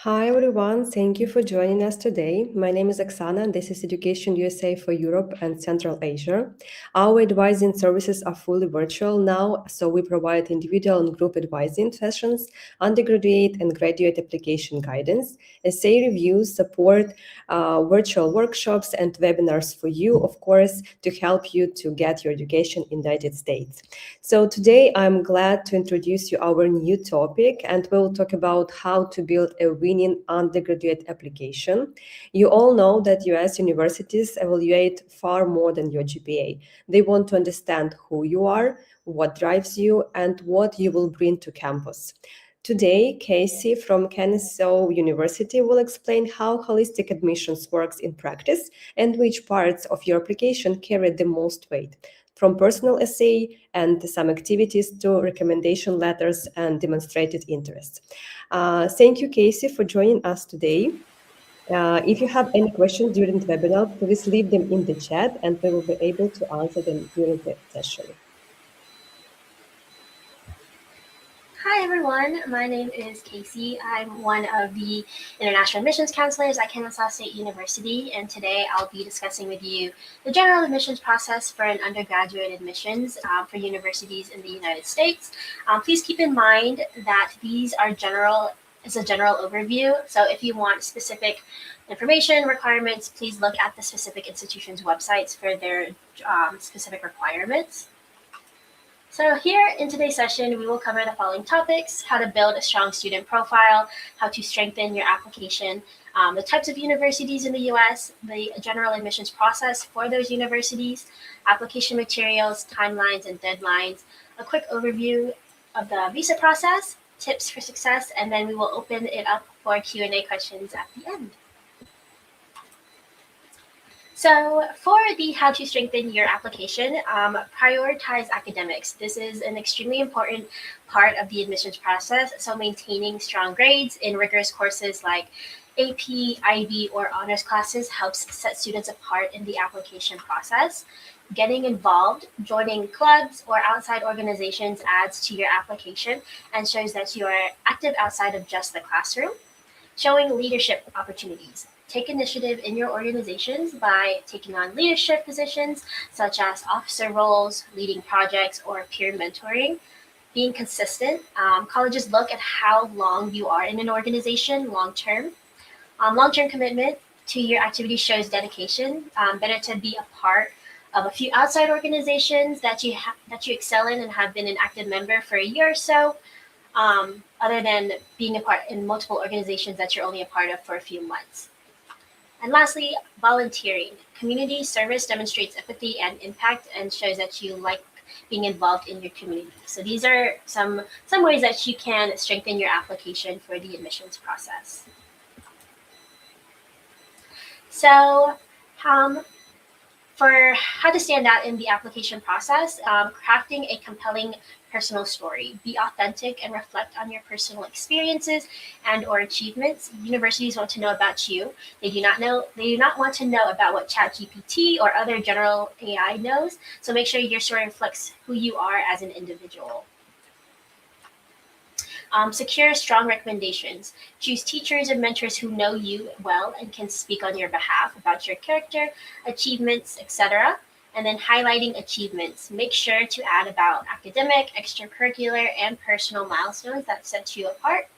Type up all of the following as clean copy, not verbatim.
Hi everyone, thank you for joining us today. My name is Oksana and this is Education USA for Europe and Central Asia. Our advising services are fully virtual now, so we provide individual and group advising sessions, undergraduate and graduate application guidance, essay reviews, support, virtual workshops and webinars for you, of course, to help you to get your education in the United States. So today I'm glad to introduce you our new topic and we'll talk about how to build a winning undergraduate application. You all know that US universities evaluate far more than your GPA. They want to understand who you are, what drives you, and what you will bring to campus. Today, Kaycee from Kennesaw University will explain how holistic admissions works in practice and which parts of your application carry the most weight, from personal essay and some activities to recommendation letters and demonstrated interest. Thank you, Kaycee, for joining us today. If you have any questions during the webinar, please leave them in the chat and we will be able to answer them during the session. Hi everyone, my name is Kaycee. I'm one of the international admissions counselors at Kennesaw State University, and today I'll be discussing with you the general admissions process for an undergraduate admissions for universities in the United States. Please keep in mind that these are it's a general overview, so if you want specific information requirements, please look at the specific institution's websites for their specific requirements. So here in today's session, we will cover the following topics: how to build a strong student profile, how to strengthen your application, the types of universities in the US, the general admissions process for those universities, application materials, timelines and deadlines, a quick overview of the visa process, tips for success, and then we will open it up for Q&A questions at the end. So for the how to strengthen your application, prioritize academics. This is an extremely important part of the admissions process. So maintaining strong grades in rigorous courses like AP, IB, or honors classes helps set students apart in the application process. Getting involved, joining clubs or outside organizations adds to your application and shows that you are active outside of just the classroom. Showing leadership opportunities. Take initiative in your organizations by taking on leadership positions such as officer roles, leading projects, or peer mentoring. Being consistent. Colleges look at how long you are in an organization long-term. Long-term commitment to your activity shows dedication. Better to be a part of a few outside organizations that you excel in and have been an active member for a year or so, other than being a part in multiple organizations that you're only a part of for a few months. And lastly, volunteering. Community service demonstrates empathy and impact and shows that you like being involved in your community. So these are some ways that you can strengthen your application for the admissions process. So for how to stand out in the application process, crafting a compelling personal story. Be authentic and reflect on your personal experiences and or achievements. Universities want to know about you. They do not want to know about what ChatGPT or other general AI knows. So make sure your story reflects who you are as an individual. Secure strong recommendations. Choose teachers and mentors who know you well and can speak on your behalf about your character, achievements, etc. And then highlighting achievements. Make sure to add about academic, extracurricular, and personal milestones that set you apart.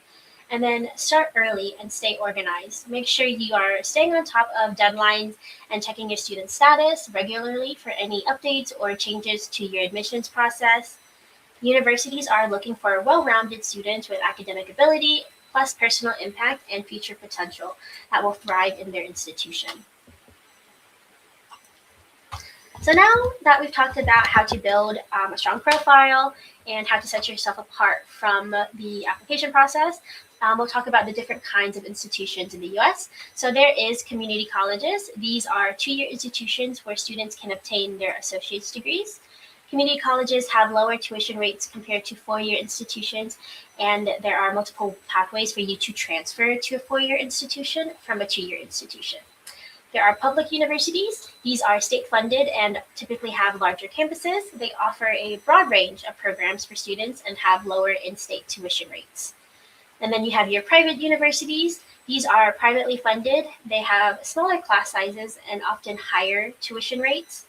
And then start early and stay organized. Make sure you are staying on top of deadlines and checking your student status regularly for any updates or changes to your admissions process. Universities are looking for well-rounded students with academic ability, plus personal impact and future potential that will thrive in their institution. So now that we've talked about how to build a strong profile and how to set yourself apart from the application process, we'll talk about the different kinds of institutions in the US. So there is community colleges. These are two-year institutions where students can obtain their associate's degrees. Community colleges have lower tuition rates compared to four-year institutions, and there are multiple pathways for you to transfer to a four-year institution from a two-year institution. There are public universities. These are state-funded and typically have larger campuses. They offer a broad range of programs for students and have lower in-state tuition rates. And then you have your private universities. These are privately funded. They have smaller class sizes and often higher tuition rates.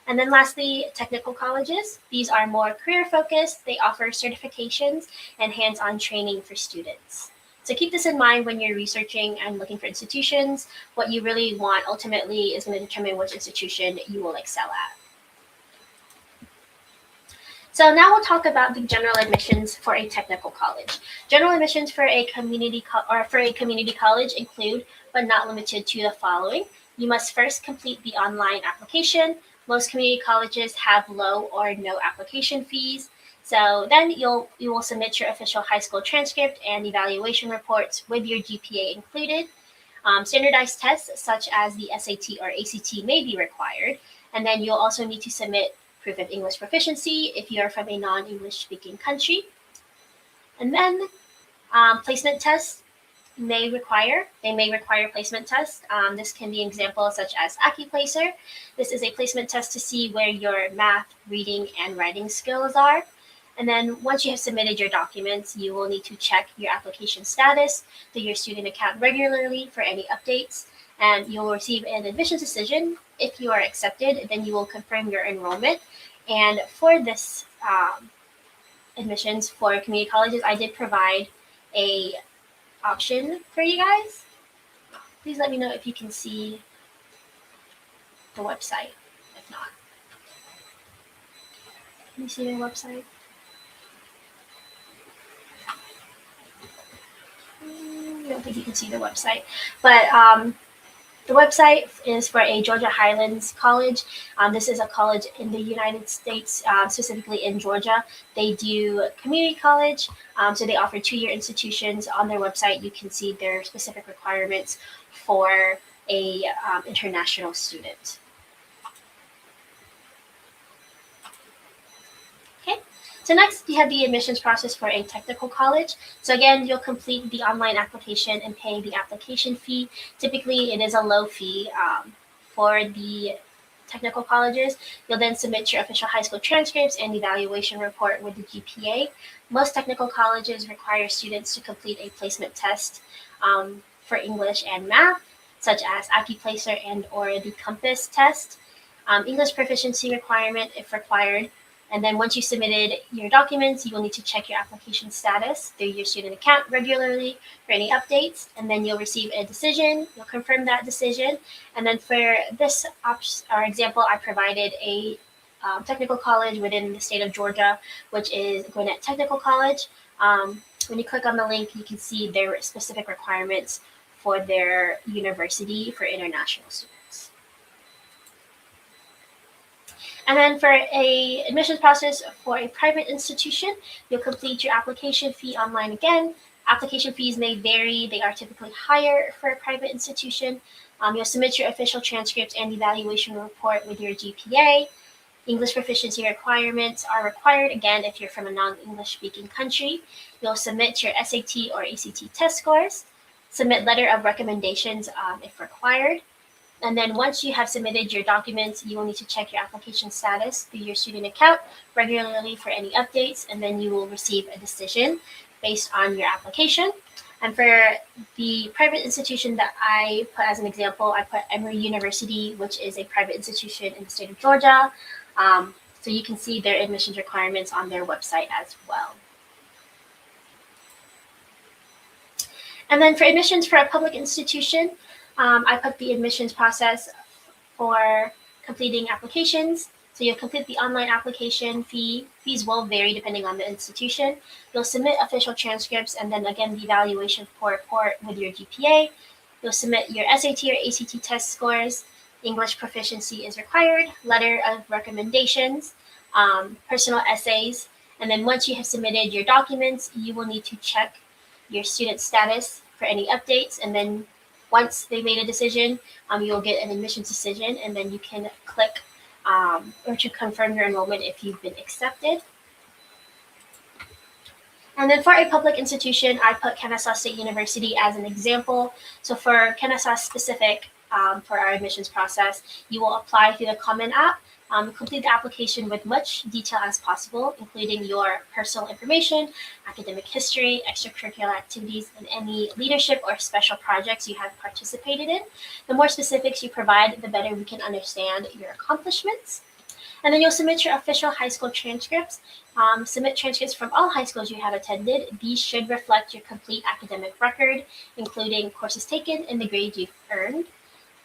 And then lastly, technical colleges. These are more career focused. They offer certifications and hands-on training for students. So keep this in mind when you're researching and looking for institutions. What you really want ultimately is going to determine which institution you will excel at. So now we'll talk about the general admissions for a technical college. General admissions for a community college include, but not limited to, the following. You must first complete the online application. Most community colleges have low or no application fees. So then you will submit your official high school transcript and evaluation reports with your GPA included. Standardized tests such as the SAT or ACT may be required. And then you'll also need to submit proof of English proficiency if you are from a non-English speaking country. And then placement tests may require placement tests. This can be examples such as AccuPlacer. This is a placement test to see where your math, reading, and writing skills are. And then once you have submitted your documents, you will need to check your application status through your student account regularly for any updates. And you'll receive an admissions decision. If you are accepted, then you will confirm your enrollment. And for this admissions for community colleges, I did provide a option for you guys. Please let me know if you can see the website. If not, can you see the website? I don't think you can see the website, but the website is for a Georgia Highlands College. This is a college in the United States, specifically in Georgia. They do community college, so they offer two-year institutions. On their website, you can see their specific requirements for a international student. So next, you have the admissions process for a technical college. So again, you'll complete the online application and pay the application fee. Typically, it is a low fee for the technical colleges. You'll then submit your official high school transcripts and evaluation report with the GPA. Most technical colleges require students to complete a placement test for English and math, such as AccuPlacer and or the Compass test. English proficiency requirement if required. And then once you submitted your documents, you will need to check your application status through your student account regularly for any updates. And then you'll receive a decision. You'll confirm that decision. And then for this example, I provided a technical college within the state of Georgia, which is Gwinnett Technical College. When you click on the link, you can see their specific requirements for their university for international students. And then for a admissions process for a private institution, you'll complete your application fee online again. Application fees may vary. They are typically higher for a private institution. You'll submit your official transcript and evaluation report with your GPA. English proficiency requirements are required, again, if you're from a non-English speaking country. You'll submit your SAT or ACT test scores, submit letter of recommendations if required. And then once you have submitted your documents, you will need to check your application status through your student account regularly for any updates, and then you will receive a decision based on your application. And for the private institution that I put as an example, I put Emory University, which is a private institution in the state of Georgia. So you can see their admissions requirements on their website as well. And then for admissions for a public institution, I put the admissions process for completing applications. So you'll complete the online application fee. Fees will vary depending on the institution. You'll submit official transcripts and then again the evaluation report with your GPA. You'll submit your SAT or ACT test scores. English proficiency is required. Letter of recommendations, personal essays. And then once you have submitted your documents, you will need to check your student status for any updates, and then once they made a decision, you'll get an admissions decision, and then you can click or to confirm your enrollment if you've been accepted. And then for a public institution, I put Kennesaw State University as an example. So for Kennesaw specific, for our admissions process, you will apply through the Common App. Complete the application with much detail as possible, including your personal information, academic history, extracurricular activities, and any leadership or special projects you have participated in. The more specifics you provide, the better we can understand your accomplishments. And then you'll submit your official high school transcripts. Submit transcripts from all high schools you have attended. These should reflect your complete academic record, including courses taken and the grades you've earned.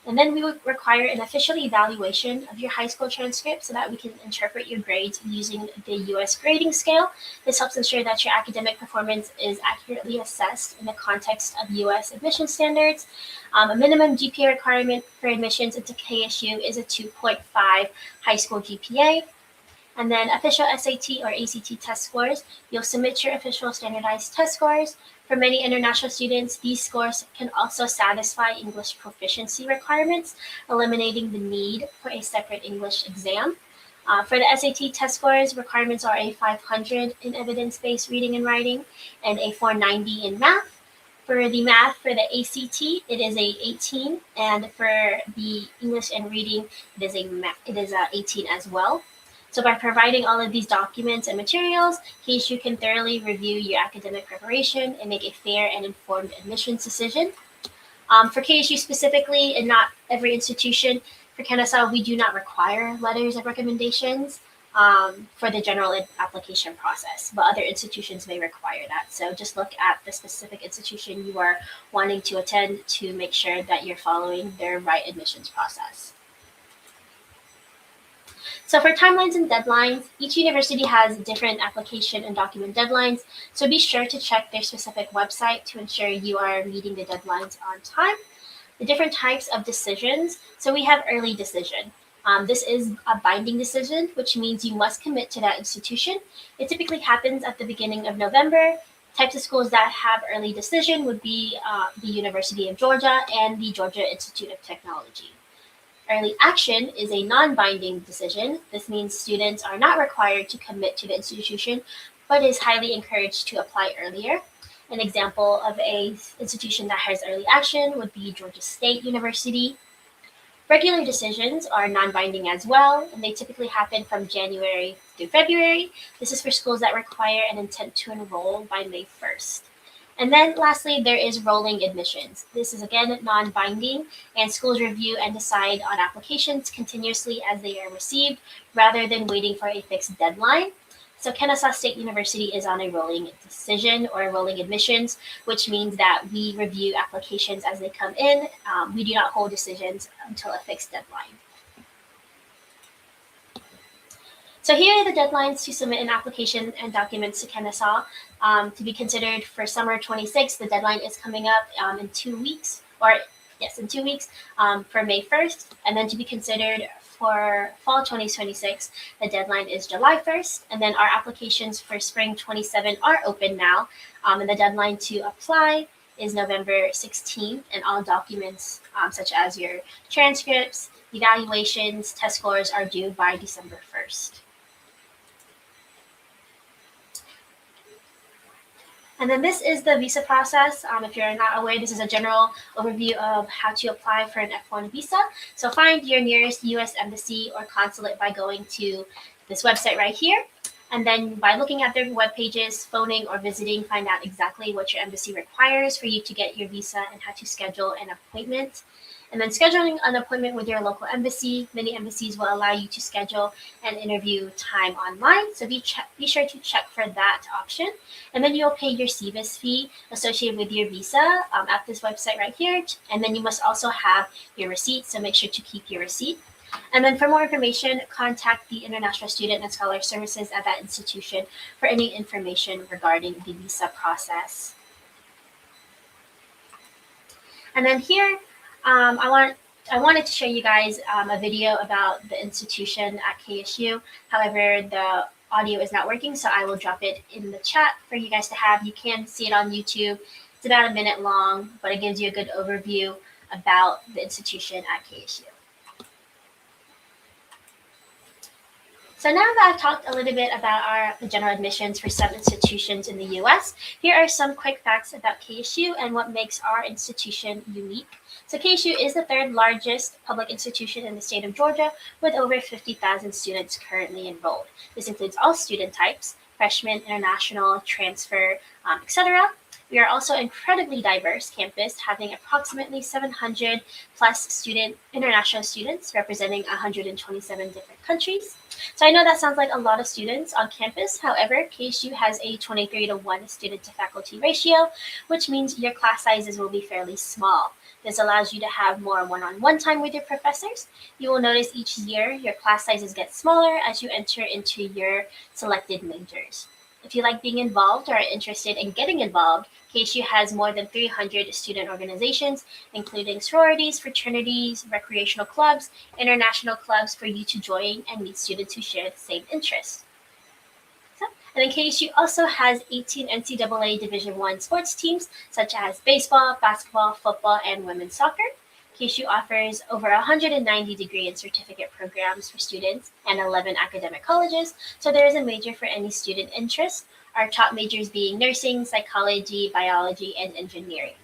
And then we would require an official evaluation of your high school transcript so that we can interpret your grades using the US grading scale. This helps ensure that your academic performance is accurately assessed in the context of US admission standards. A minimum GPA requirement for admissions into KSU is a 2.5 high school GPA. And then official SAT or ACT test scores. You'll submit your official standardized test scores. For many international students, these scores can also satisfy English proficiency requirements, eliminating the need for a separate English exam. For the SAT test scores, requirements are a 500 in evidence-based reading and writing and a 490 in math. For the math, for the ACT, it is a 18, and for the English and reading, it is a 18 as well. So by providing all of these documents and materials, KSU can thoroughly review your academic preparation and make a fair and informed admissions decision. For KSU specifically, and not every institution, for Kennesaw, we do not require letters of recommendations for the general application process, but other institutions may require that. So just look at the specific institution you are wanting to attend to make sure that you're following their right admissions process. So for timelines and deadlines, each university has different application and document deadlines. So be sure to check their specific website to ensure you are meeting the deadlines on time. The different types of decisions. So we have early decision. This is a binding decision, which means you must commit to that institution. It typically happens at the beginning of November. Types of schools that have early decision would be the University of Georgia and the Georgia Institute of Technology. Early action is a non-binding decision. This means students are not required to commit to the institution, but is highly encouraged to apply earlier. An example of an institution that has early action would be Georgia State University. Regular decisions are non-binding as well, and they typically happen from January through February. This is for schools that require an intent to enroll by May 1st. And then lastly, there is rolling admissions. This is again non-binding, and schools review and decide on applications continuously as they are received rather than waiting for a fixed deadline. So Kennesaw State University is on a rolling decision or rolling admissions, which means that we review applications as they come in. We do not hold decisions until a fixed deadline. So here are the deadlines to submit an application and documents to Kennesaw. To be considered for summer 26, the deadline is coming up in 2 weeks, in 2 weeks for May 1st. And then to be considered for fall 2026, the deadline is July 1st. And then our applications for spring 27 are open now. And the deadline to apply is November 16th. And all documents such as your transcripts, evaluations, test scores are due by December 1st. And then this is the visa process. If you're not aware, this is a general overview of how to apply for an F1 visa. So find your nearest US embassy or consulate by going to this website right here. And then by looking at their web pages, phoning or visiting, find out exactly what your embassy requires for you to get your visa and how to schedule an appointment. And then scheduling an appointment with your local embassy. Many embassies will allow you to schedule an interview time online. So be sure to check for that option. And then you'll pay your CVIS fee associated with your visa at this website right here. And then you must also have your receipt. So make sure to keep your receipt. And then for more information, contact the International Student and Scholar Services at that institution for any information regarding the visa process. And then here, I wanted to show you guys a video about the institution at KSU. However, the audio is not working, so I will drop it in the chat for you guys to have. You can see it on YouTube. It's about a minute long, but it gives you a good overview about the institution at KSU. So now that I've talked a little bit about the general admissions for some institutions in the US, here are some quick facts about KSU and what makes our institution unique. So KSU is the third largest public institution in the state of Georgia with over 50,000 students currently enrolled. This includes all student types, freshman, international, transfer, etc. We are also incredibly diverse campus, having approximately 700 plus international students representing 127 different countries. So I know that sounds like a lot of students on campus. However, KSU has a 23 to 1 student to faculty ratio, which means your class sizes will be fairly small. This allows you to have more one-on-one time with your professors. You will notice each year your class sizes get smaller as you enter into your selected majors. If you like being involved or are interested in getting involved, KSU has more than 300 student organizations, including sororities, fraternities, recreational clubs, international clubs for you to join and meet students who share the same interests. And then KSU also has 18 NCAA Division I sports teams, such as baseball, basketball, football, and women's soccer. KSU offers over 190 degree and certificate programs for students and 11 academic colleges, so there is a major for any student interest, our top majors being nursing, psychology, biology, and engineering.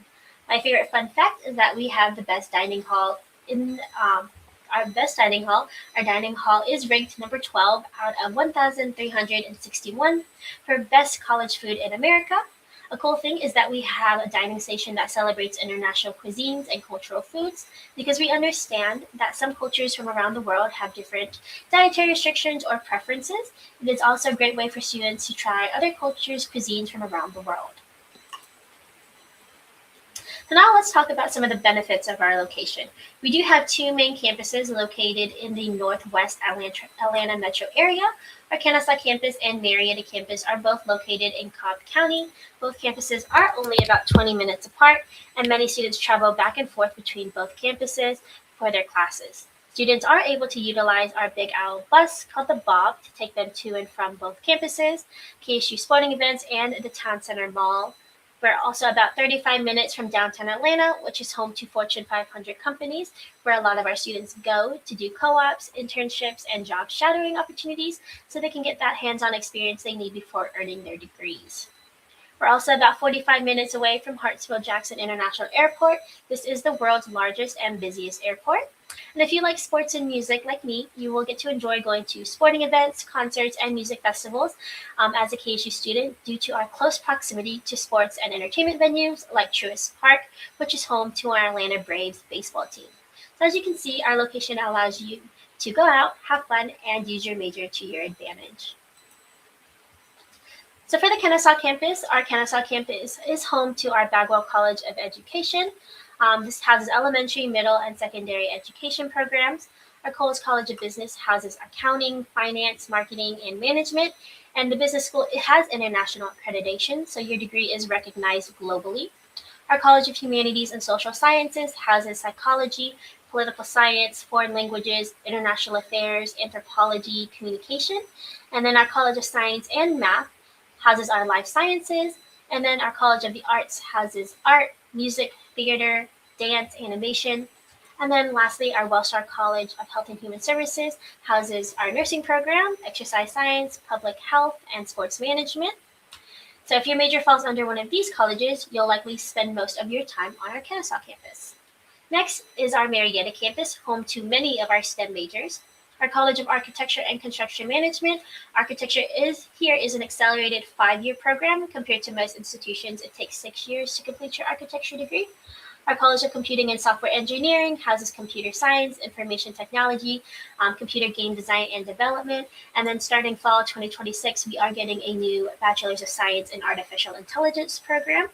My favorite fun fact is that we have the best dining hall in our best dining hall. Our dining hall is ranked number 12 out of 1,361 for best college food in America. A cool thing is that we have a dining station that celebrates international cuisines and cultural foods because we understand that some cultures from around the world have different dietary restrictions or preferences. It is also a great way for students to try other cultures' cuisines from around the world. So now let's talk about some of the benefits of our location. We do have two main campuses located in the Northwest Atlanta metro area. Our Kennesaw campus and Marietta campus are both located in Cobb County. Both campuses are only about 20 minutes apart, and many students travel back and forth between both campuses for their classes. Students are able to utilize our Big Owl bus called the Bob to take them to and from both campuses, KSU sporting events, and the Town Center Mall. We're also about 35 minutes from downtown Atlanta, which is home to Fortune 500 companies, where a lot of our students go to do co-ops, internships, and job shadowing opportunities so they can get that hands-on experience they need before earning their degrees. We're also about 45 minutes away from Hartsfield-Jackson International Airport. This is the world's largest and busiest airport. And if you like sports and music like me, you will get to enjoy going to sporting events, concerts, and music festivals as a KSU student due to our close proximity to sports and entertainment venues like Truist Park, which is home to our Atlanta Braves baseball team. So as you can see, our location allows you to go out, have fun, and use your major to your advantage. So for the Kennesaw campus, our Kennesaw campus is home to our Bagwell College of Education. This houses elementary, middle, and secondary education programs. Our Coles College of Business houses accounting, finance, marketing, and management. And the business school, it has international accreditation, so your degree is recognized globally. Our College of Humanities and Social Sciences houses psychology, political science, foreign languages, international affairs, anthropology, communication. And then our College of Science and Math houses our life sciences, and then our College of the Arts houses art, music, theater, dance, animation. And then lastly, our Wellstar College of Health and Human Services houses our nursing program, exercise science, public health, and sports management. So if your major falls under one of these colleges, you'll likely spend most of your time on our Kennesaw campus. Next is our Marietta campus, home to many of our STEM majors. Our College of Architecture and Construction Management. Architecture is an accelerated 5-year program. Compared to most institutions, it takes 6 years to complete your architecture degree. Our College of Computing and Software Engineering houses computer science, information technology, computer game design and development. And then starting fall 2026, we are getting a new Bachelor's of Science in Artificial Intelligence program.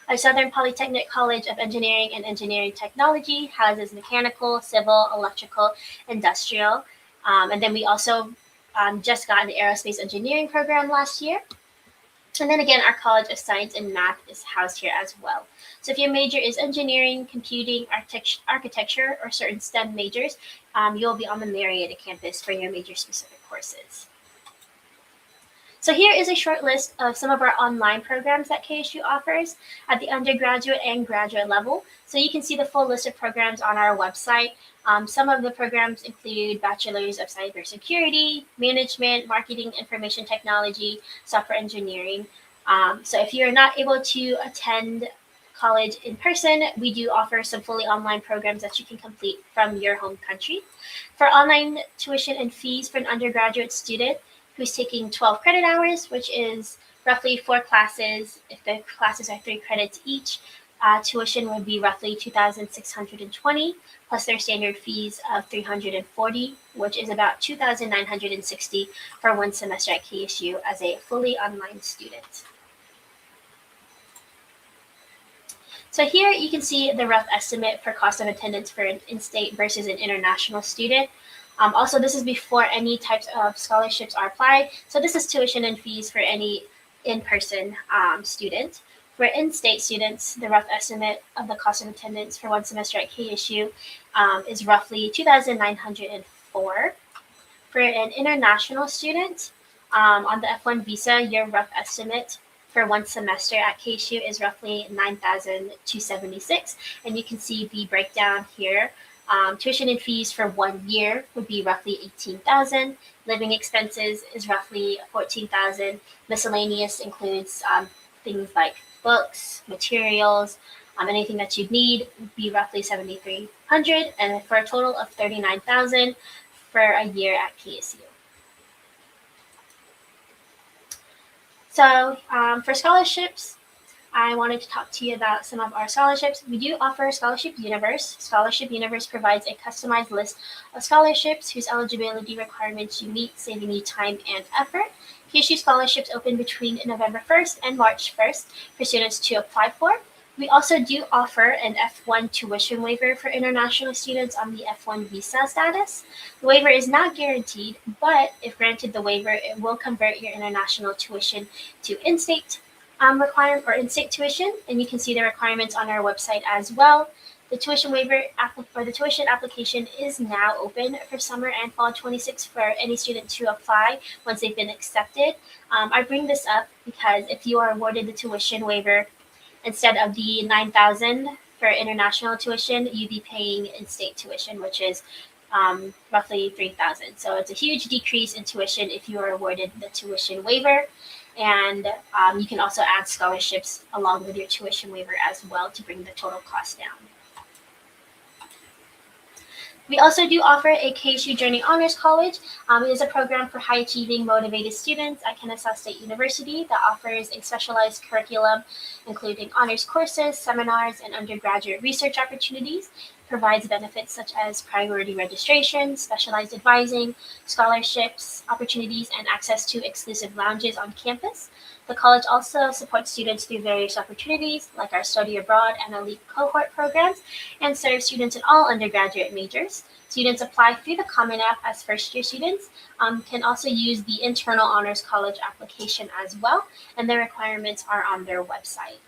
Our Southern Polytechnic College of Engineering and Engineering Technology houses mechanical, civil, electrical, industrial. And then we also just got an aerospace engineering program last year. And then again, our College of Science and Math is housed here as well. So if your major is engineering, computing, architecture, or certain STEM majors, you'll be on the Marietta campus for your major specific courses. So here is a short list of some of our online programs that KSU offers at the undergraduate and graduate level. So you can see the full list of programs on our website. Some of the programs include Bachelor's of Cybersecurity, Management, Marketing, Information Technology, Software Engineering. So if you're not able to attend college in person, we do offer some fully online programs that you can complete from your home country. For online tuition and fees for an undergraduate student who's taking 12 credit hours, which is roughly 4 classes, if the classes are 3 credits each, tuition would be roughly 2,620 plus their standard fees of 340, which is about 2,960 for one semester at KSU as a fully online student. So here you can see the rough estimate for cost of attendance for an in-state versus an international student. Also, this is before any types of scholarships are applied. So this is tuition and fees for any in-person student. For in-state students, the rough estimate of the cost of attendance for one semester at KSU is roughly 2,904. For an international student, on the F1 visa, your rough estimate for one semester at KSU is roughly 9,276, and you can see the breakdown here. Tuition and fees for 1 year would be roughly 18,000. Living expenses is roughly 14,000. Miscellaneous includes things like books, materials, anything that you'd need would be roughly 7,300, and for a total of 39,000 for a year at KSU. So for scholarships, I wanted to talk to you about some of our scholarships. We do offer Scholarship Universe. Scholarship Universe provides a customized list of scholarships whose eligibility requirements you meet, saving you time and effort. KSU scholarships open between November 1st and March 1st for students to apply for. We also do offer an F1 tuition waiver for international students on the F1 visa status. The waiver is not guaranteed, but if granted the waiver, it will convert your international tuition to in-state requirement or in-state tuition, and you can see the requirements on our website as well. The tuition waiver or the tuition application is now open for summer and fall 26 for any student to apply once they've been accepted. I bring this up because if you are awarded the tuition waiver, instead of the 9,000 for international tuition, you'd be paying in-state tuition, which is roughly 3,000. So it's a huge decrease in tuition if you are awarded the tuition waiver. And you can also add scholarships along with your tuition waiver as well to bring the total cost down. We also do offer a KSU Journey Honors College. It is a program for high-achieving, motivated students at Kennesaw State University that offers a specialized curriculum, including honors courses, seminars, and undergraduate research opportunities. It provides benefits such as priority registration, specialized advising, scholarships, opportunities, and access to exclusive lounges on campus. The college also supports students through various opportunities like our study abroad and elite cohort programs, and serves students in all undergraduate majors. Students apply through the Common App as first-year students, can also use the internal Honors College application as well, and their requirements are on their website.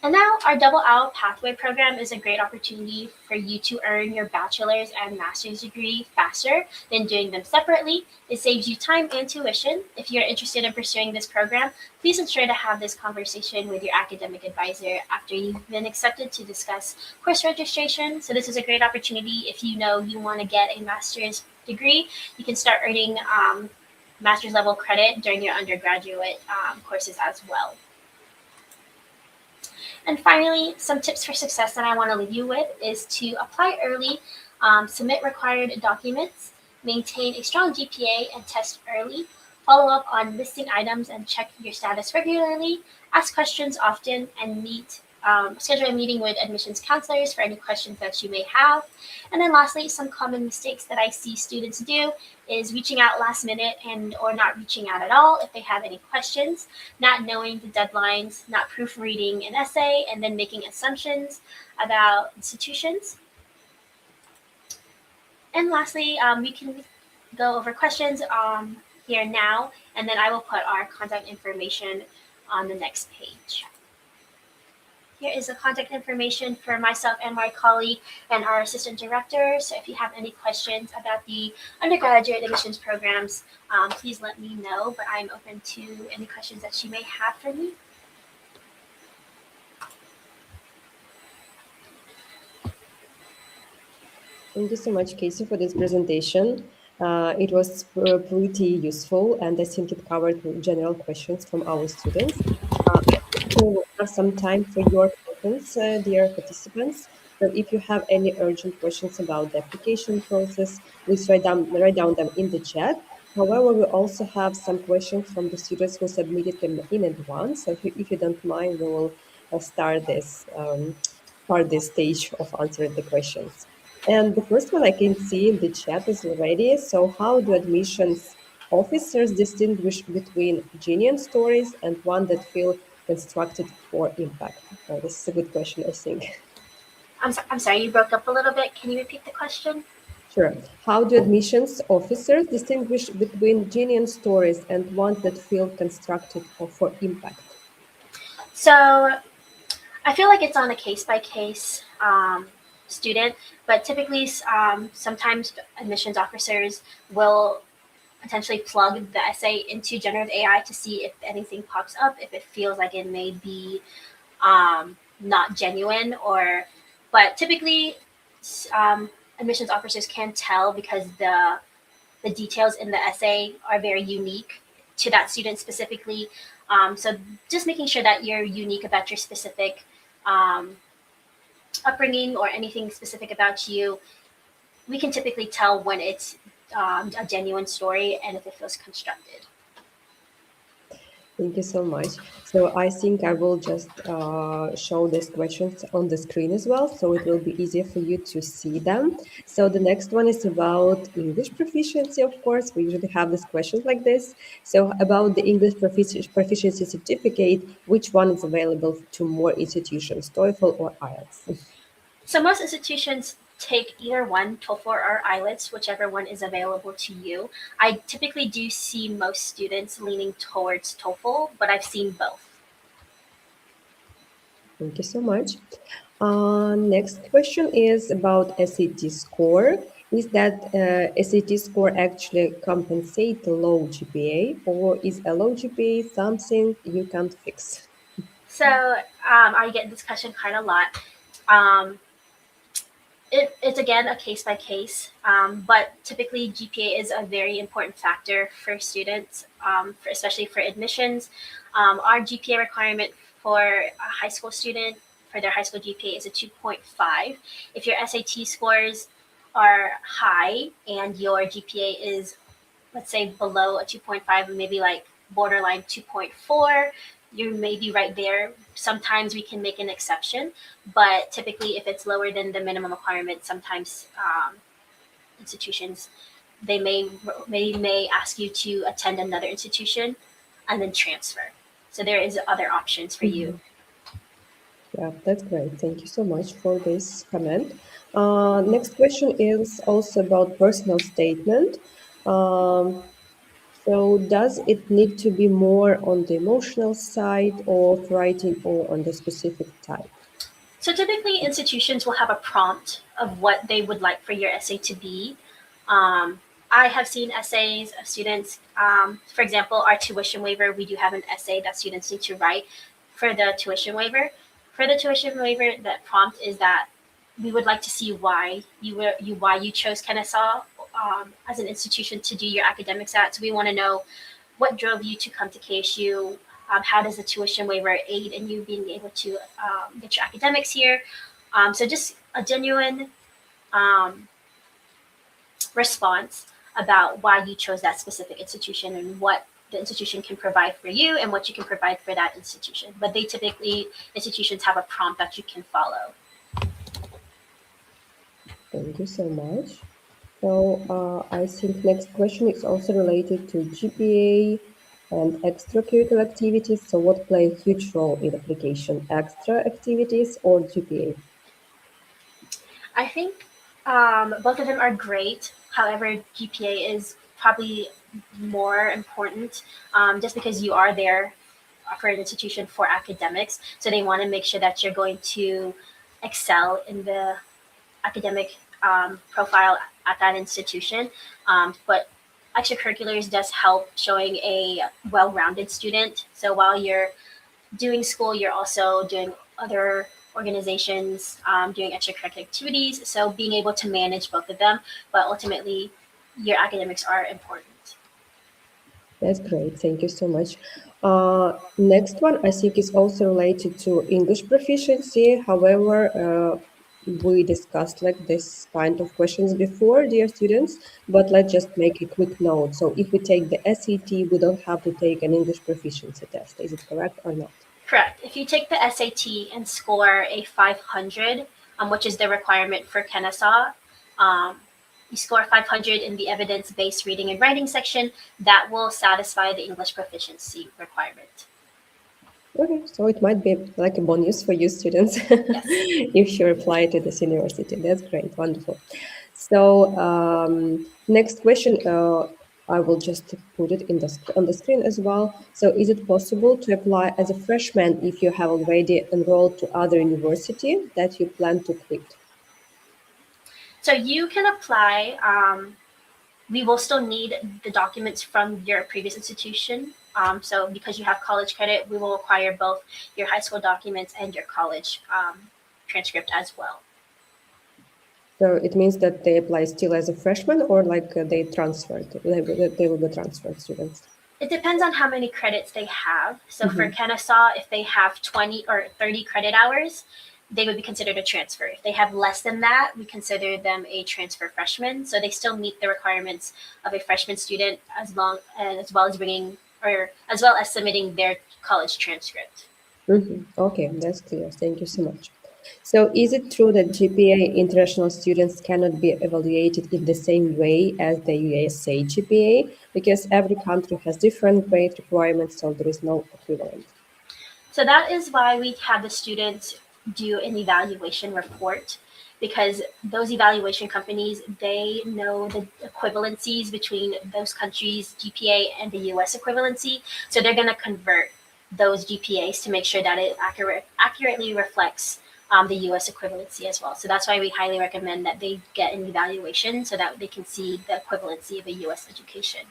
And now our Double OWL Pathway program is a great opportunity for you to earn your bachelor's and master's degree faster than doing them separately. It saves you time and tuition. If you're interested in pursuing this program, please ensure to have this conversation with your academic advisor after you've been accepted to discuss course registration. So this is a great opportunity if you know you want to get a master's degree. You can start earning master's level credit during your undergraduate courses as well. And finally, some tips for success that I want to leave you with is to apply early, submit required documents, maintain a strong GPA and test early, follow up on listing items and check your status regularly, ask questions often, and schedule a meeting with admissions counselors for any questions that you may have. And then lastly, some common mistakes that I see students do is reaching out last minute or not reaching out at all if they have any questions, not knowing the deadlines, not proofreading an essay, and then making assumptions about institutions. And lastly, we can go over questions here now, and then I will put our contact information on the next page. Here is the contact information for myself and my colleague and our assistant director. So if you have any questions about the undergraduate admissions programs, please let me know, but I'm open to any questions that you may have for me. Thank you so much, Kaycee, for this presentation. It was pretty useful, and I think it covered general questions from our students. to have some time for your questions, dear participants. So if you have any urgent questions about the application process, please write down them in the chat. However, we also have some questions from the students who submitted them in advance. So if you don't mind, we will start this stage of answering the questions. And the first one I can see in the chat is already. So how do admissions officers distinguish between genuine stories and one that feel constructed for impact? This is a good question, I think. I'm sorry, you broke up a little bit. Can you repeat the question? Sure. How do admissions officers distinguish between genuine stories and ones that feel constructed or for impact? So I feel like it's on a case by case student, but typically sometimes admissions officers will potentially plug the essay into generative AI to see if anything pops up, if it feels like it may be not genuine, or but typically um, admissions officers can tell because the details in the essay are very unique to that student specifically. So just making sure that you're unique about your specific um, upbringing or anything specific about you, we can typically tell when it's a genuine story and if it feels constructed. Thank you so much. So I think I will just show these questions on the screen as well, so it will be easier for you to see them. So the next one is about English proficiency, of course. We usually have these questions like this. So about the English proficiency certificate, which one is available to more institutions, TOEFL or IELTS? So most institutions take either one, TOEFL or IELTS, whichever one is available to you. I typically do see most students leaning towards TOEFL, but I've seen both. Thank you so much. Next question is about SAT score. Is that SAT score actually compensate the low GPA, or is a low GPA something you can't fix? So I get this question quite a lot. Um, it's again a case by case, but typically GPA is a very important factor for students, especially for admissions. Our GPA requirement for a high school student for their high school GPA is a 2.5. If your SAT scores are high and your GPA is, let's say, below a 2.5, maybe like borderline 2.4, you may be right there. Sometimes we can make an exception, but typically if it's lower than the minimum requirement, sometimes institutions, they may ask you to attend another institution and then transfer. So there is other options for you. Yeah, that's great. Thank you so much for this comment. Next question is also about personal statement. Um, so does it need to be more on the emotional side of writing or on the specific type? So typically, institutions will have a prompt of what they would like for your essay to be. I have seen essays of students, for example, our tuition waiver, we do have an essay that students need to write for the tuition waiver. For the tuition waiver, the prompt is that we would like to see why you chose Kennesaw as an institution to do your academics at. So we want to know what drove you to come to KSU. How does the tuition waiver aid in you being able to get your academics here? So just a genuine um, response about why you chose that specific institution and what the institution can provide for you and what you can provide for that institution. But they typically, institutions have a prompt that you can follow. Thank you so much. So I think next question is also related to GPA and extracurricular activities. So what play a huge role in application, extra activities or GPA? I think both of them are great. However, GPA is probably more important just because you are there for an institution for academics. So they want to make sure that you're going to excel in the academic profile at that institution. But extracurriculars does help showing a well-rounded student. So while you're doing school, you're also doing other organizations, doing extracurricular activities. So being able to manage both of them, but ultimately, your academics are important. That's great. Thank you so much. Next one, I think, is also related to English proficiency. However, we discussed like this kind of questions before, dear students, but let's just make a quick note. So if we take the SAT, we don't have to take an English proficiency test. Is it correct or not? Correct. If you take the SAT and score a 500, which is the requirement for Kennesaw, um, you score 500 in the evidence-based reading and writing section, that will satisfy the English proficiency requirement. Okay, so it might be like a bonus for you students Yes. if you apply to this university. That's great, wonderful. So next question, I will just put it in on the screen as well. So is it possible to apply as a freshman if you have already enrolled to other university that you plan to quit? So you can apply. We will still need the documents from your previous institution. So because you have college credit, we will require both your high school documents and your college transcript as well. So it means that they apply still as a freshman or like they transferred, they will be transferred students. It depends on how many credits they have. So for Mhm. Kennesaw, if they have 20 or 30 credit hours, they would be considered a transfer. If they have less than that, we consider them a transfer freshman. So they still meet the requirements of a freshman student as well as bringing or as well as submitting their college transcript. Okay, that's clear. Thank you so much. So, is it true that GPA international students cannot be evaluated in the same way as the USA GPA? Because every country has different grade requirements, so there is no equivalent. So that is why we have the students do an evaluation report because those evaluation companies they know the equivalencies between those countries GPA and the US equivalency. So they're going to convert those GPAs to make sure that it accurately reflects the US equivalency as well. So that's why we highly recommend that they get an evaluation so that they can see the equivalency of a US education.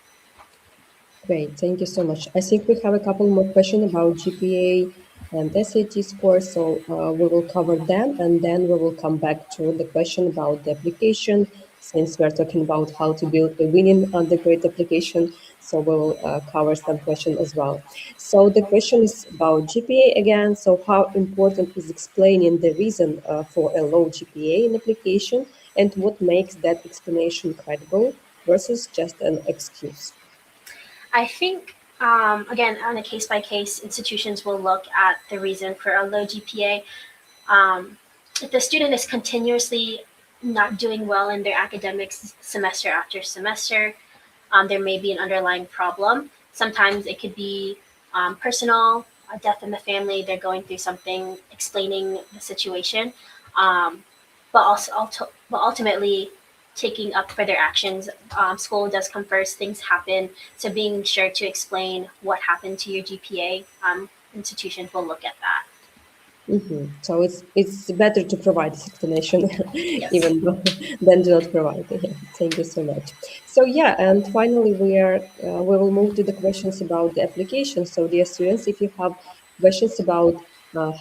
Great, thank you so much. I think we have a couple more questions about GPA and SAT scores, so we will cover them and then we will come back to the question about the application. Since we're talking about how to build a winning undergrad application, so we will cover some questions as well. So the question is about GPA again. So how important is explaining the reason for a low GPA in application and what makes that explanation credible versus just an excuse? I think, again, on a case by case, institutions will look at the reason for a low GPA. If the student is continuously not doing well in their academics semester after semester, there may be an underlying problem. Sometimes it could be personal, a death in the family, they're going through something, explaining the situation. Um, but ultimately, taking up for their actions. School does come first, things happen. So being sure to explain what happened to your GPA, institutions will look at that. So it's better to provide this explanation, Yes. even though than do not provide. Yeah, thank you so much. So yeah, and finally we will move to the questions about the application. So dear students, if you have questions about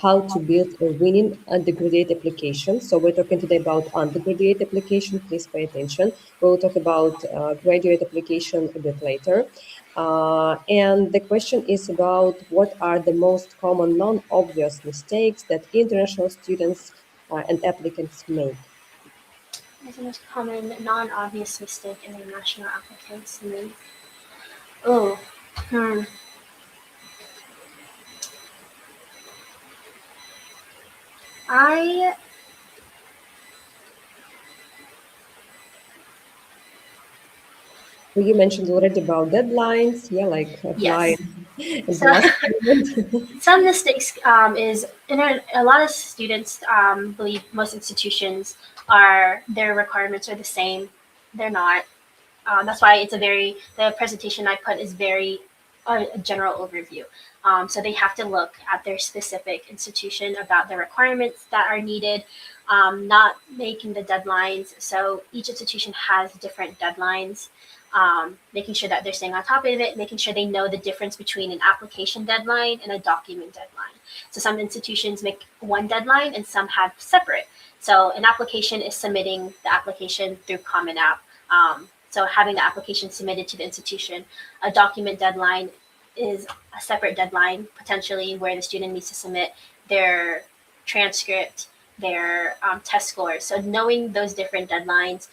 how to build a winning undergraduate application, so we're talking today about undergraduate application. Please pay attention. We'll talk about graduate application a bit later. And the question is about what are the most common non-obvious mistakes that international students and applicants make. What's the most common non-obvious mistake international applicants make? Oh, hmm. I So you mentioned already about deadlines, yeah, like apply yes. at the So last moment. some mistakes is a lot of students believe most institutions are their requirements are the same. They're not. That's why the presentation I put is very a general overview. So they have to look at their specific institution about the requirements that are needed, not making the deadlines. So each institution has different deadlines. Making sure that they're staying on top of it, making sure they know the difference between an application deadline and a document deadline. So some institutions make one deadline and some have separate. So an application is submitting the application through Common App. So having the application submitted to the institution, a document deadline is a separate deadline potentially where the student needs to submit their transcript, their test scores. So knowing those different deadlines,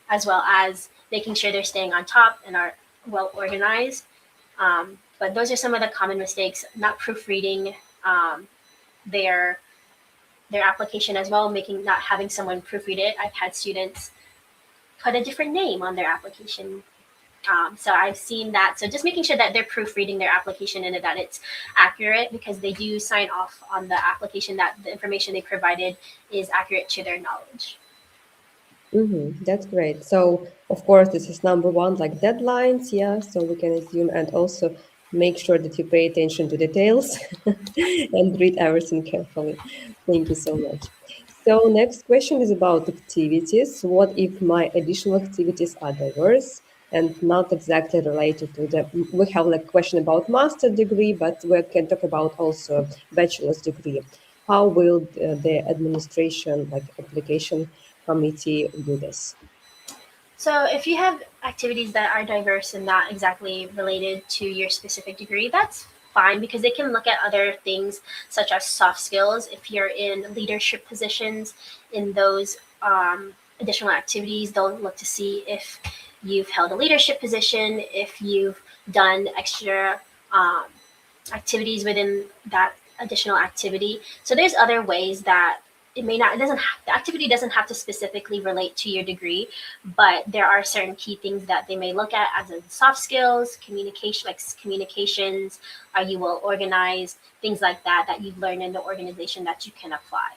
as well as making sure they're staying on top and are well organized. But those are some of the common mistakes. Not proofreading their their application as well, making not having someone proofread it. I've had students put a different name on their application. So I've seen that. So just making sure that they're proofreading their application and that it's accurate, because they do sign off on the application that the information they provided is accurate to their knowledge. That's great. So, of course, this is number one, like deadlines, yeah. So we can assume, and also make sure that you pay attention to details and read everything carefully. Thank you so much. So, next question is about activities. What if my additional activities are diverse and not exactly related to the? We have like question about master degree, but we can talk about also bachelor's degree. How will the administration, like application committee, do this? So if you have activities that are diverse and not exactly related to your specific degree, that's fine, because they can look at other things such as soft skills. If you're in leadership positions in those additional activities, they'll look to see if you've held a leadership position, if you've done extra um, activities within that additional activity. So there's other ways that it doesn't the activity doesn't have to specifically relate to your degree, but there are certain key things that they may look at, as in soft skills, communication, like communications, are you well organized, things like that that you've learned in the organization that you can apply.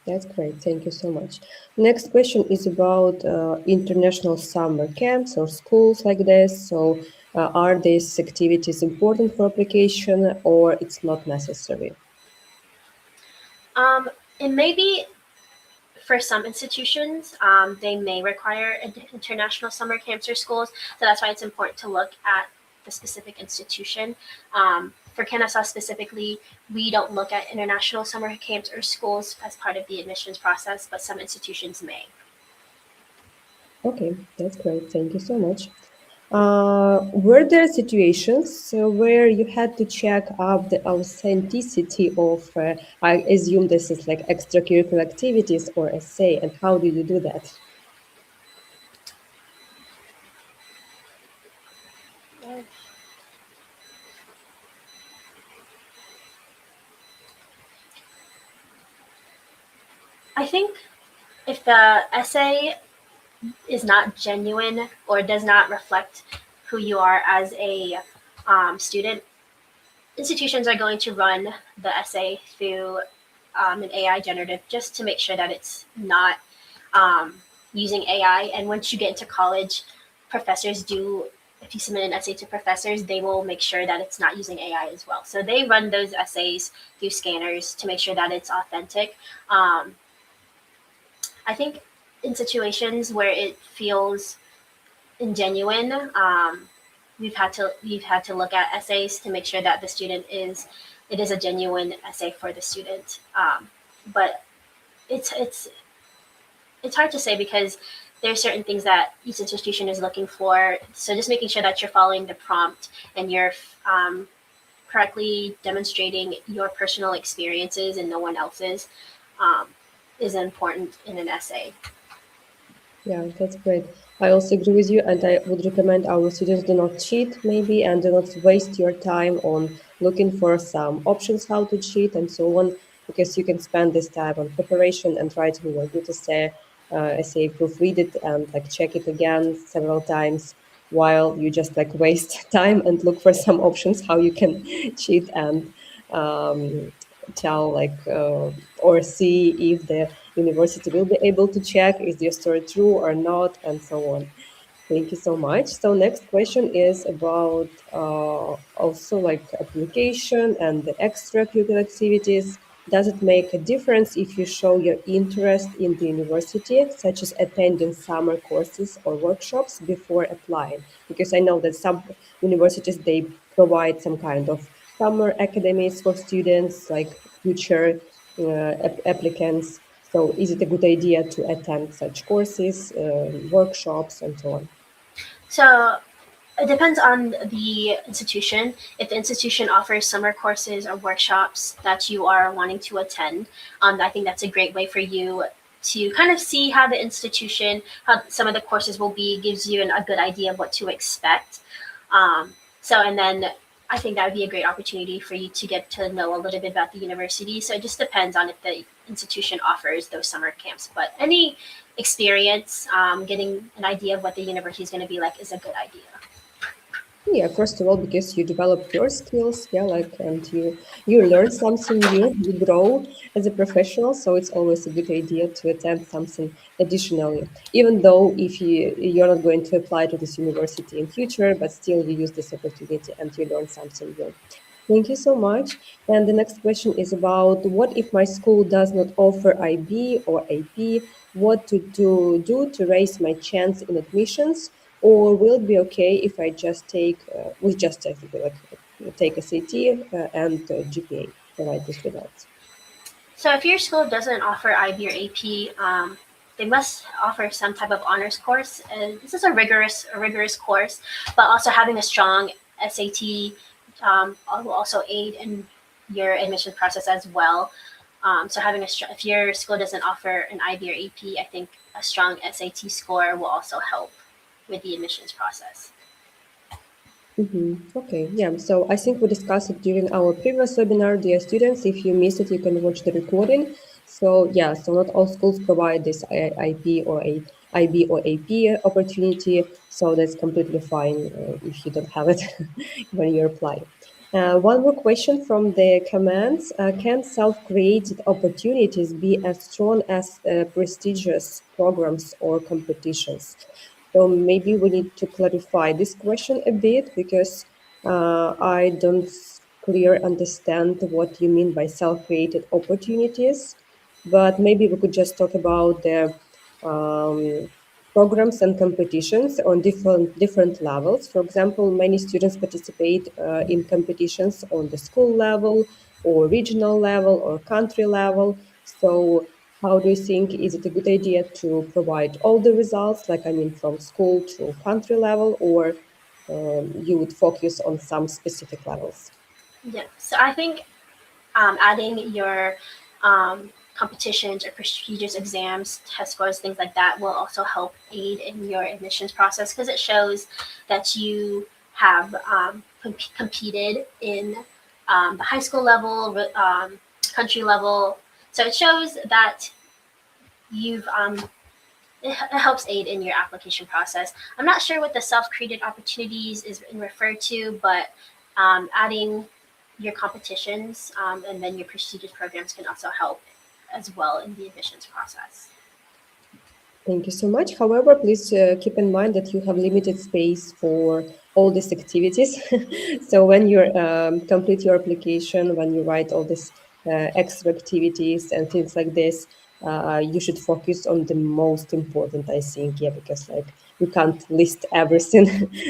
That's great. Thank you so much. Next question is about international summer camps or schools like this. So, are these activities important for application or it's not necessary? It may be for some institutions, they may require international summer camps or schools. So that's why it's important to look at the specific institution. For Kennesaw specifically, we don't look at international summer camps or schools as part of the admissions process, but some institutions may. Okay, that's great. Thank you so much. Were there situations where you had to check up the authenticity of, I assume this is like extracurricular activities or essay, and how did you do that? I think if the essay is not genuine or does not reflect who you are as a student, institutions are going to run the essay through an AI generative, just to make sure that it's not using AI. And once you get into college, professors do, if you submit an essay to professors, they will make sure that it's not using AI as well. So they run those essays through scanners to make sure that it's authentic. I think in situations where it feels ingenuine, we've had to look at essays to make sure that the student is it is a genuine essay for the student. But it's it's it's hard to say, because there's certain things that each institution is looking for. So just making sure that you're following the prompt and you're correctly demonstrating your personal experiences and no one else's, um, is important in an essay. Yeah, that's great. I also agree with you, and I would recommend our students do not cheat, maybe, and do not waste your time on looking for some options how to cheat and so on, because you can spend this time on preparation and writing your good essay, proofread it, and like check it again several times, while you just like waste time and look for some options how you can cheat and um, tell or see if the university will be able to check is your story true or not, and so on. Thank you so much. So next question is about also like application and the extracurricular activities. Does it make a difference if you show your interest in the university, such as attending summer courses or workshops before applying? Because I know that some universities, they provide some kind of summer academies for students, like future applicants. So is it a good idea to attend such courses, workshops, and so on? So it depends on the institution. If the institution offers summer courses or workshops that you are wanting to attend, I think that's a great way for you to kind of see how the institution, how some of the courses will be, gives you a good idea of what to expect. And then I think that would be a great opportunity for you to get to know a little bit about the university. So it just depends on if the institution offers those summer camps. But any experience, getting an idea of what the university is going to be like is a good idea. Yeah, first of all, because you develop your skills, yeah, like, and you learn something new, you grow as a professional. So it's always a good idea to attend something additionally, even though if you're not going to apply to this university in future, but still you use this opportunity and you learn something new. Thank you so much. And the next question is about what if my school does not offer IB or AP? What to do to raise my chance in admissions? Or will it be okay if I just take, we just technically like take a SAT and GPA, provide these results? So if your school doesn't offer IB or AP, they must offer some type of honors course. And this is a rigorous course, but also having a strong SAT will also aid in your admission process as well. So if your school doesn't offer an IB or AP, I think a strong SAT score will also help with the admissions process. Okay, yeah. So I think we discussed it during our previous webinar, dear students. If you missed it, you can watch the recording. So yeah, so not all schools provide this IP or a IB or AP opportunity. So that's completely fine if you don't have it when you apply. One more question from the comments. Can self-created opportunities be as strong as prestigious programs or competitions? So maybe we need to clarify this question a bit because I don't clear understand what you mean by self-created opportunities. But maybe we could just talk about the um, programs and competitions on different levels. For example, many students participate in competitions on the school level or regional level or country level. So how do you think, is it a good idea to provide all the results, like I mean from school to country level, or you would focus on some specific levels? Yeah. So I think adding your competitions or prestigious exams, test scores, things like that will also help aid in your admissions process because it shows that you have competed in the high school level, country level. So it shows that you've it helps aid in your application process. I'm not sure what the self-created opportunities is referred to, but adding your competitions and then your prestigious programs can also help as well in the admissions process. Thank you so much. However, please keep in mind that you have limited space for all these activities. So when you complete your application, when you write all these extra activities and things like this, you should focus on the most important, I think, yeah, because like you can't list everything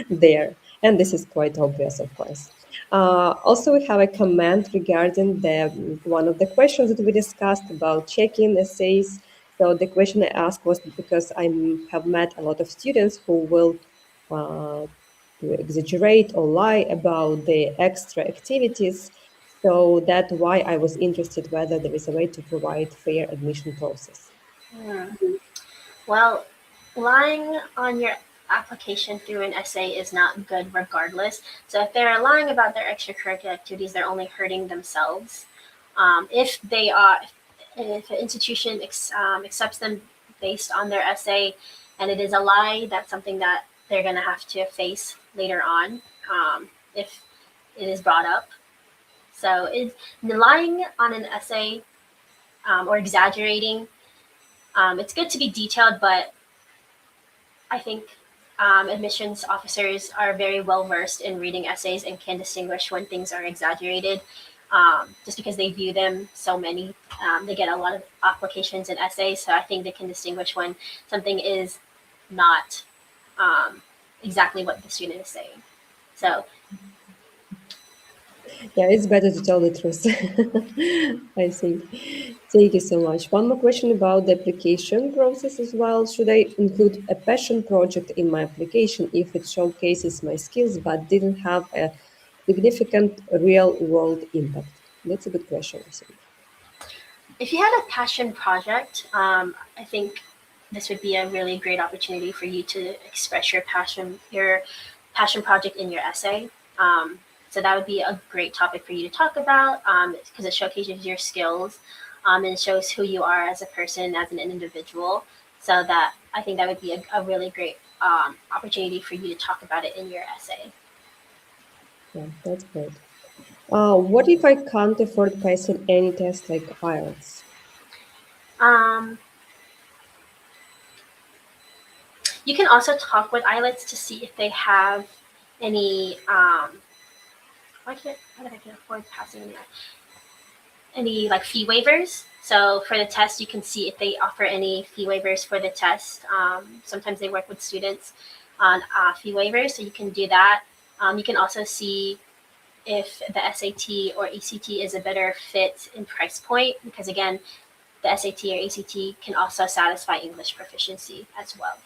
there. And this is quite obvious, of course. Also, we have a comment regarding the one of the questions that we discussed about checking essays. So the question I asked was because I have met a lot of students who will uh, exaggerate or lie about the extra activities. So that's why I was interested whether there is a way to provide fair admission process. Hmm. Well, lying on your application through an essay is not good regardless. So if they're lying about their extracurricular activities, they're only hurting themselves. If they are, if an institution accepts them based on their essay, and it is a lie, that's something that they're going to have to face later on if it is brought up. So, lying on an essay or exaggerating. It's good to be detailed, but I think admissions officers are very well versed in reading essays and can distinguish when things are exaggerated. Just because they view them so many, they get a lot of applications and essays, so I think they can distinguish when something is not exactly what the student is saying. So Yeah, it's better to tell the truth. I think. Thank you so much. One more question about the application process as well. Should I include a passion project in my application if it showcases my skills but didn't have a significant real world impact? That's a good question, I think. If you had a passion project, I think this would be a really great opportunity for you to express your passion project in your essay. So that would be a great topic for you to talk about because it showcases your skills and shows who you are as a person, as an individual. So that I think that would be a really great opportunity for you to talk about it in your essay. Yeah, that's great. What if I can't afford passing any test like IELTS? Um, you can also talk with IELTS to see if they have any why did I can afford passing any like fee waivers. So for the test, you can see if they offer any fee waivers for the test. Sometimes they work with students on fee waivers, so you can do that. You can also see if the SAT or ECT is a better fit in price point because again, the SAT or ACT can also satisfy English proficiency as well.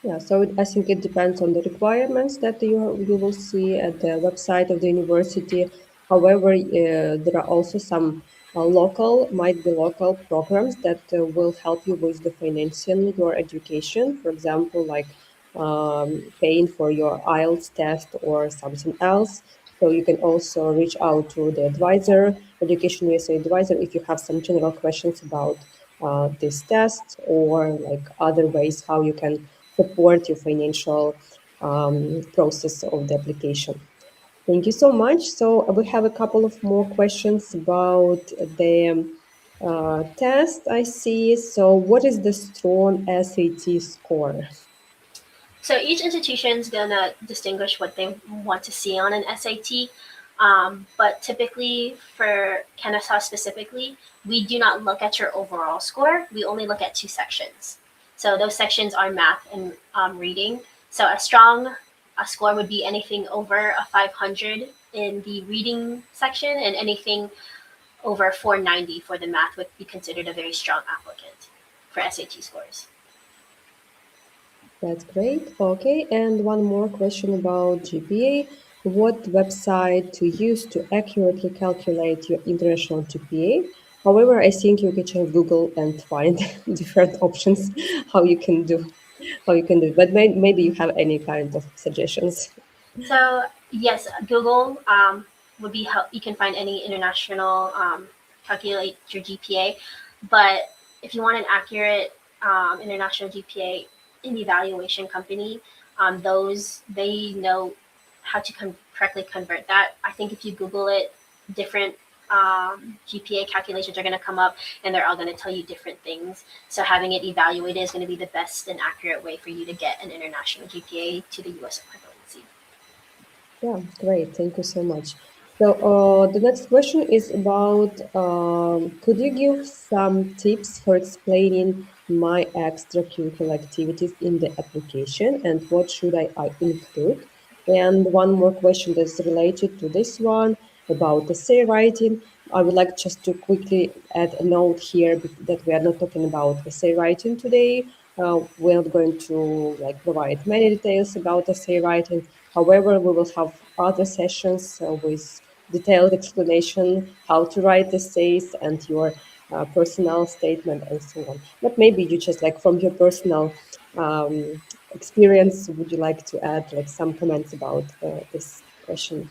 Yeah, so I think it depends on the requirements that you will see at the website of the university. However, there are also some might be local programs that will help you with the financing your education. For example, like paying for your IELTS test or something else. So you can also reach out to the advisor, Education USA advisor, if you have some general questions about this test or like other ways how you can support your financial process of the application. Thank you so much. So we have a couple of more questions about the test I see. So what is the strong SAT score? So each institution is gonna distinguish what they want to see on an SAT. But typically for Kennesaw specifically, we do not look at your overall score. We only look at two sections. So those sections are math and reading. So a score would be anything over a 500 in the reading section, and anything over 490 for the math would be considered a very strong applicant for SAT scores. That's great. Okay, and one more question about GPA. What website to use to accurately calculate your international GPA? However, I think you can check Google and find different options how you can do it. But maybe you have any kind of suggestions. So yes, Google would be help. You can find any international calculate your GPA, but if you want an accurate international GPA, an evaluation company, those they know how to correctly convert that. I think if you Google it, different GPA calculations are going to come up, and they're all going to tell you different things. So having it evaluated is going to be the best and accurate way for you to get an international GPA to the U.S. equivalency. Yeah, great. Thank you so much. So the next question is about could you give some tips for explaining my extracurricular activities in the application and what should I include? And one more question that's related to this one about essay writing. I would like just to quickly add a note here that we are not talking about essay writing today. We're not going to like provide many details about essay writing. However, we will have other sessions with detailed explanation how to write essays and your personal statement and so on. But maybe you just like from your personal experience, would you like to add like some comments about this question?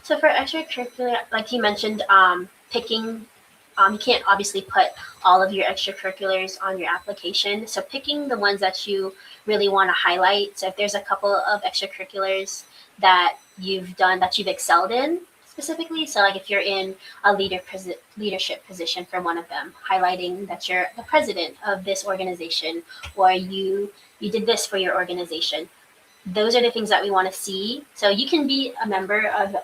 So for extracurricular, like you mentioned, picking, you can't obviously put all of your extracurriculars on your application. So picking the ones that you really want to highlight. So if there's a couple of extracurriculars that you've done that you've excelled in specifically, so like if you're in a leadership position for one of them, highlighting that you're the president of this organization or you did this for your organization. Those are the things that we want to see. So you can be a member of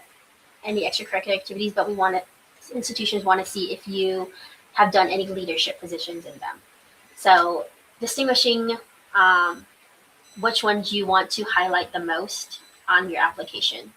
any extracurricular activities, but we want to institutions want to see if you have done any leadership positions in them. So distinguishing um, which ones you want to highlight the most on your application.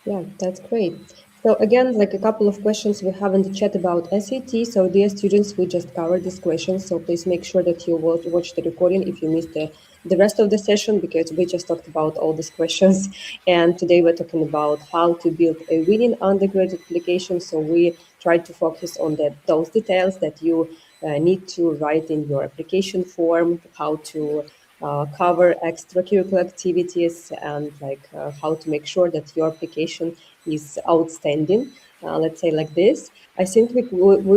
Yeah, that's great. So again, like a couple of questions we have in the chat about SAT. So dear students, we just covered these questions. So please make sure that you watch the recording if you missed the rest of the session, because we just talked about all these questions. And today we're talking about how to build a winning undergraduate application. So we try to focus on those details that you need to write in your application form, how to cover extracurricular activities, and like how to make sure that your application is outstanding. Let's say like this. I think we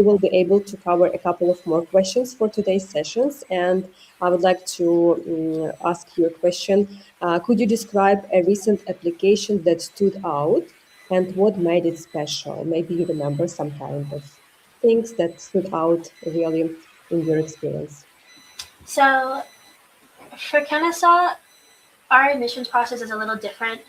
will be able to cover a couple of more questions for today's sessions. And I would like to ask you a question. Could you describe a recent application that stood out and what made it special? Maybe you remember some kind of things that stood out really in your experience. So for Kennesaw, our admissions process is a little different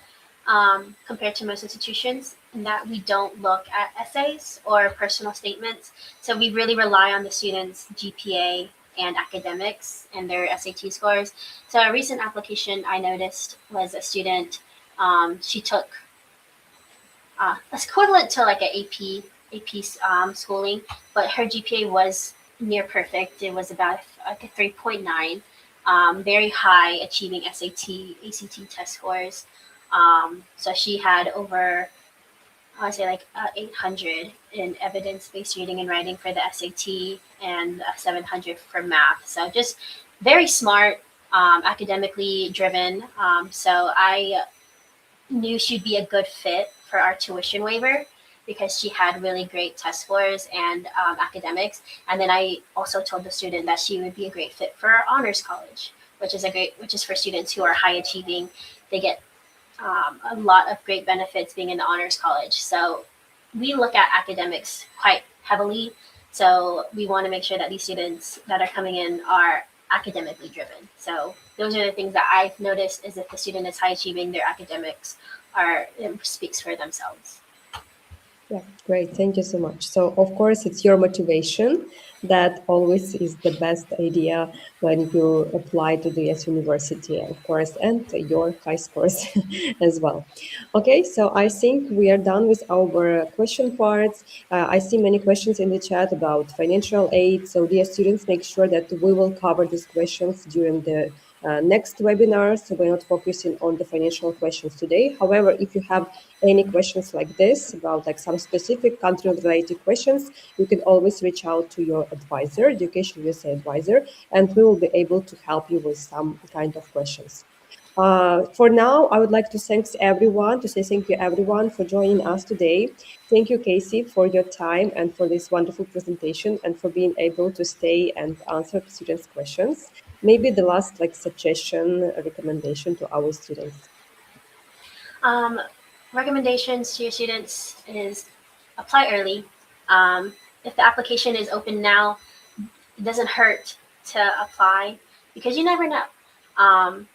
compared to most institutions in that we don't look at essays or personal statements. So we really rely on the students' GPA and academics and their SAT scores. So a recent application I noticed was a student. She took it's equivalent to like an AP schooling, but her GPA was near perfect. It was about like a 3.9, very high achieving SAT, ACT test scores. So she had over, I would say like 800 in evidence-based reading and writing for the SAT and 700 for math. So just very smart, academically driven. So I knew she'd be a good fit for our tuition waiver because she had really great test scores and academics. And then I also told the student that she would be a great fit for our honors college, which is for students who are high achieving. They get a lot of great benefits being in the honors college. So we look at academics quite heavily. So we want to make sure that these students that are coming in are academically driven. So those are the things that I've noticed is if the student is high achieving, their academics are it speaks for themselves. Yeah, great. Thank you so much. So, of course, it's your motivation that always is the best idea when you apply to the S university, of course, and your high scores as well. Okay, so I think we are done with our question parts. I see many questions in the chat about financial aid. So, dear students, make sure that we will cover these questions during the next webinar. So we're not focusing on the financial questions today. However, if you have any questions like this about like some specific country related questions, you can always reach out to your advisor, Education USA advisor, and we will be able to help you with some kind of questions. For now, I would like to say thank you everyone for joining us today. Thank you, Kaycee, for your time and for this wonderful presentation and for being able to stay and answer students' questions. Maybe the last like suggestion, recommendation to our students. Um, Recommendations to your students is apply early. If the application is open now, it doesn't hurt to apply because you never know. Um,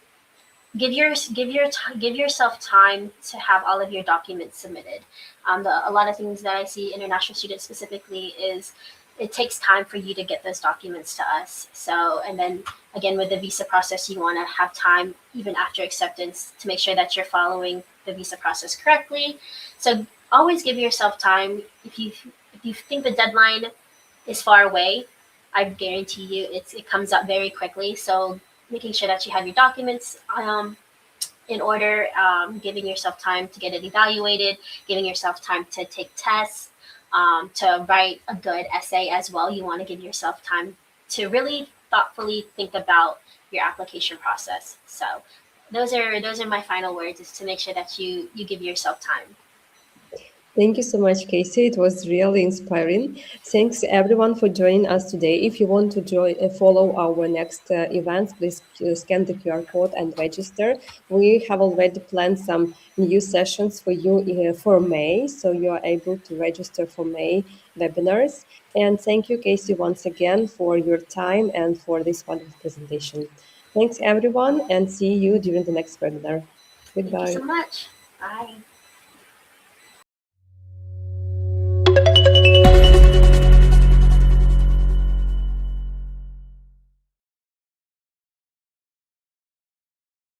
give yourself time to have all of your documents submitted. A lot of things that I see international students specifically is it takes time for you to get those documents to us. So, and then again with the visa process, you want to have time even after acceptance to make sure that you're following the visa process correctly. So always give yourself time. If you think the deadline is far away, I guarantee you it comes up very quickly. So making sure that you have your documents in order, giving yourself time to get it evaluated, giving yourself time to take tests, to write a good essay as well. You want to give yourself time to really thoughtfully think about your application process. So those are my final words is to make sure that you give yourself time. Thank you so much, Kaycee. It was really inspiring. Thanks everyone for joining us today. If you want to follow our next events, please scan the QR code and register. We have already planned some new sessions for you for May, so you are able to register for May webinars. And thank you, Kaycee, once again for your time and for this wonderful presentation. Thanks everyone, and see you during the next webinar. Thank you so Goodbye. much. Bye.